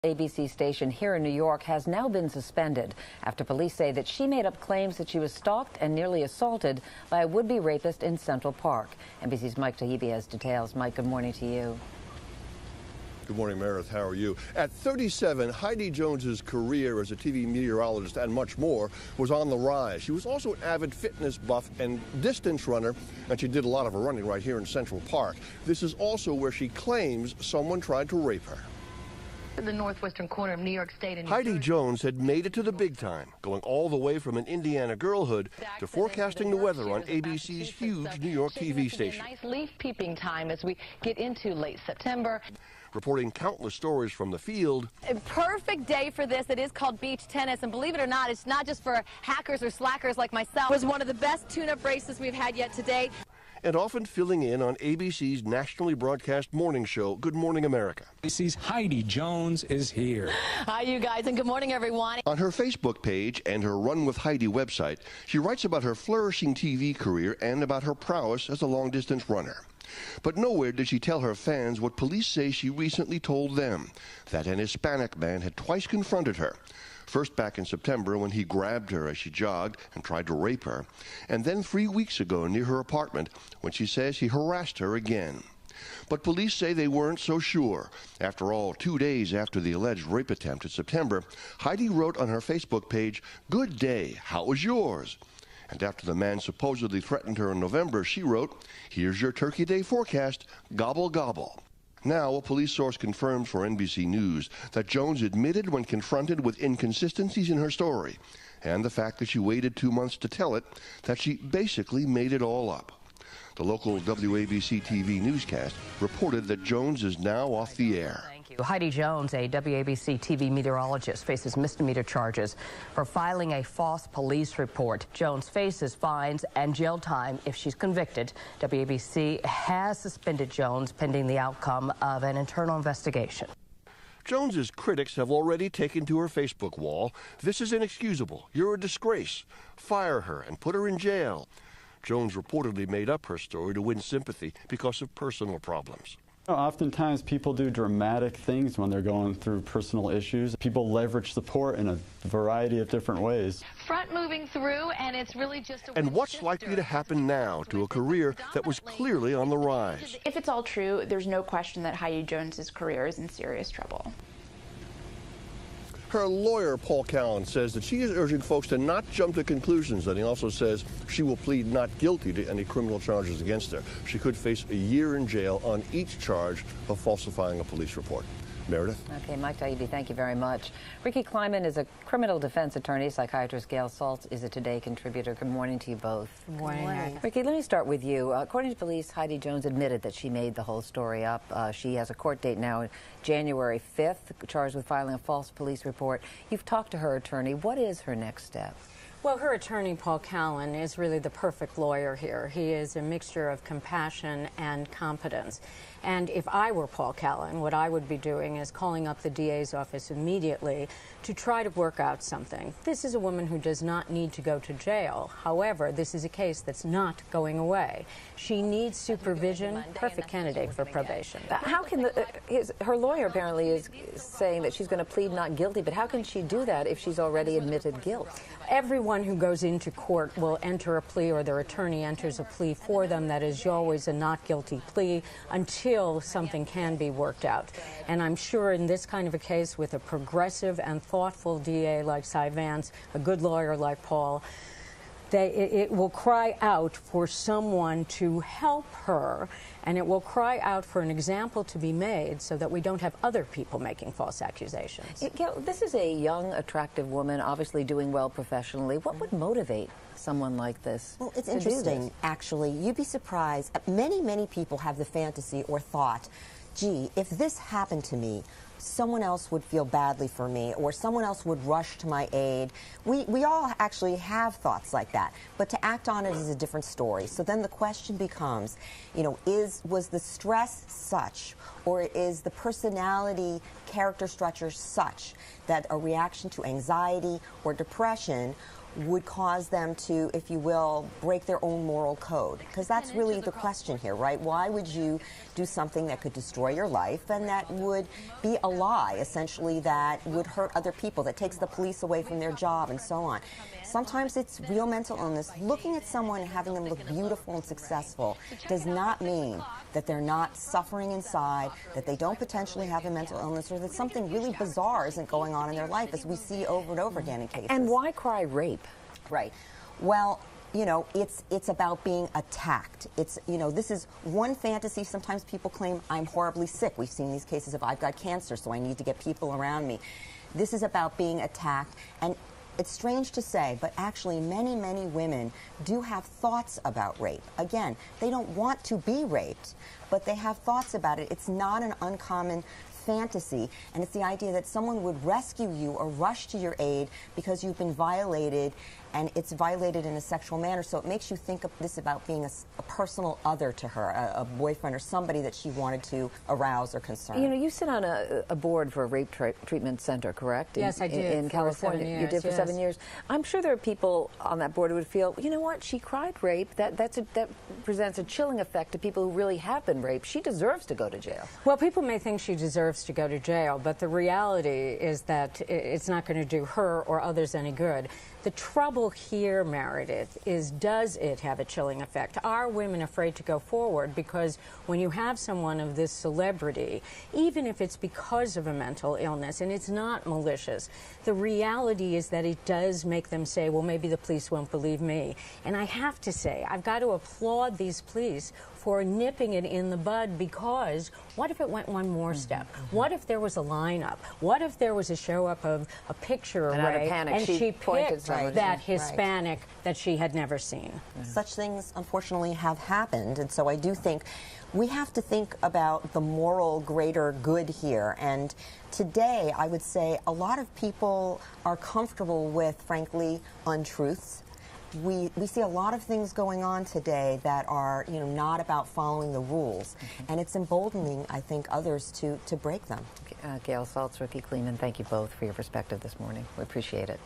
ABC station here in New York has now been suspended after police say that she made up claims that she was stalked and nearly assaulted by a would-be rapist in Central Park. NBC's Mike Taibbi has details. Mike, good morning to you. Good morning, Meredith. How are you? At 37, Heidi Jones's career as a TV meteorologist and much more was on the rise. She was also an avid fitness buff and distance runner, and she did a lot of her running right here in Central Park. This is also where she claims someone tried to rape her. In the northwestern corner of New York State and Heidi Jones had made it to the big time, going all the way from an Indiana girlhood to forecasting the weather on ABC's huge New York TV station. Nice leaf peeping time as we get into late September. Reporting countless stories from the field. A perfect day for this. It is called beach tennis, and believe it or not, it's not just for hackers or slackers like myself. It was one of the best tune-up races we've had yet today. And often filling in on ABC's nationally broadcast morning show, Good Morning America. ABC's Heidi Jones is here. Hi, you guys, and good morning, everyone. On her Facebook page and her Run with Heidi website, she writes about her flourishing TV career and about her prowess as a long-distance runner. But nowhere did she tell her fans what police say she recently told them, that an Hispanic man had twice confronted her. First back in September when he grabbed her as she jogged and tried to rape her, and then 3 weeks ago near her apartment when she says he harassed her again. But police say they weren't so sure. After all, 2 days after the alleged rape attempt in September, Heidi wrote on her Facebook page, "Good day, how was yours?" And after the man supposedly threatened her in November, she wrote, "Here's your Turkey Day forecast, gobble gobble." Now, a police source confirms for NBC News that Jones admitted when confronted with inconsistencies in her story, and the fact that she waited 2 months to tell it, that she basically made it all up. The local WABC TV newscast reported that Jones is now off the air. Heidi Jones, a WABC TV meteorologist, faces misdemeanor charges for filing a false police report. Jones faces fines and jail time if she's convicted. WABC has suspended Jones pending the outcome of an internal investigation. Jones's critics have already taken to her Facebook wall, "This is inexcusable. You're a disgrace. Fire her and put her in jail." Jones reportedly made up her story to win sympathy because of personal problems. Oftentimes people do dramatic things when they're going through personal issues. People leverage support in a variety of different ways. Front moving through, and it's really just a... And what's likely to happen now to a career that was clearly on the rise? If it's all true, there's no question that Heidi Jones's career is in serious trouble. Her lawyer, Paul Callan, says that she is urging folks to not jump to conclusions, and he also says she will plead not guilty to any criminal charges against her. She could face a year in jail on each charge of falsifying a police report. Meredith? Okay, Mike Taibbi, thank you very much. Ricky Kleiman is a criminal defense attorney. Psychiatrist Gail Saltz is a Today contributor. Good morning to you both. Good morning. Ricky, let me start with you. According to police, Heidi Jones admitted that she made the whole story up. She has a court date now, January 5th, charged with filing a false police report. You've talked to her attorney. What is her next step? Well, her attorney, Paul Callan, is really the perfect lawyer here. He is a mixture of compassion and competence. And if I were Paul Callan, what I would be doing is calling up the DA's office immediately to try to work out something. This is a woman who does not need to go to jail. However, this is a case that's not going away. She needs supervision. Perfect candidate for probation. How can her lawyer apparently is saying that she's going to plead not guilty, but how can she do that if she's already admitted guilt? Everyone who goes into court will enter a plea, or their attorney enters a plea for them. That is always a not guilty plea until something can be worked out. And I'm sure in this kind of a case, with a progressive and thoughtful DA like Cy Vance, a good lawyer like Paul, it will cry out for someone to help her, and it will cry out for an example to be made so that we don't have other people making false accusations. This is a young, attractive woman, obviously doing well professionally. What would motivate someone like this? Well, it's interesting, actually. You'd be surprised. Many people have the fantasy or thought, gee, if this happened to me, someone else would feel badly for me, or someone else would rush to my aid. We all actually have thoughts like that, but to act on it is a different story. So then the question becomes, you know, was the stress such, or is the personality character structure such that a reaction to anxiety or depression would cause them to, if you will, break their own moral code? Because that's really the question here, right? Why would you do something that could destroy your life and that would be a lie, essentially, that would hurt other people, that takes the police away from their job and so on? Sometimes it's real mental illness. Looking at someone and having them look beautiful and successful does not mean that they're not suffering inside, that they don't potentially have a mental illness, or that something really bizarre isn't going on in their life, as we see over and over again in cases. And why cry rape? Right. Well, you know, it's about being attacked. It's, you know, this is one fantasy. Sometimes people claim I'm horribly sick. We've seen these cases of I've got cancer, so I need to get people around me. This is about being attacked. And it's strange to say, but actually many, many women do have thoughts about rape. Again, they don't want to be raped, but they have thoughts about it. It's not an uncommon fantasy, and it's the idea that someone would rescue you or rush to your aid because you've been violated, and it's violated in a sexual manner. So it makes you think of this about being a personal other to her, a boyfriend or somebody that she wanted to arouse or concern. You know, you sit on a board for a rape treatment center, correct? Yes, I did. In California. 7 years, you did for yes. 7 years. I'm sure there are people on that board who would feel, you know what, she cried rape. That presents a chilling effect to people who really have been raped. She deserves to go to jail. Well, people may think she deserves to go to jail, but the reality is that it's not going to do her or others any good. The trouble here, Meredith, is does it have a chilling effect? Are women afraid to go forward? Because when you have someone of this celebrity, even if it's because of a mental illness and it's not malicious, the reality is that it does make them say, well, maybe the police won't believe me. And I have to say, I've got to applaud these police for nipping it in the bud, because what if it went one more step? What if there was a lineup? What if there was a show up of a picture array and she picked that Hispanic that she had never seen? Such things, unfortunately, have happened, and so I do think we have to think about the moral greater good here. And today, I would say a lot of people are comfortable with, frankly, untruths. We see a lot of things going on today that are, you know, not about following the rules, and it's emboldening, I think, others to break them. Gail Saltz, Ricky Kleeman, thank you both for your perspective this morning. We appreciate it.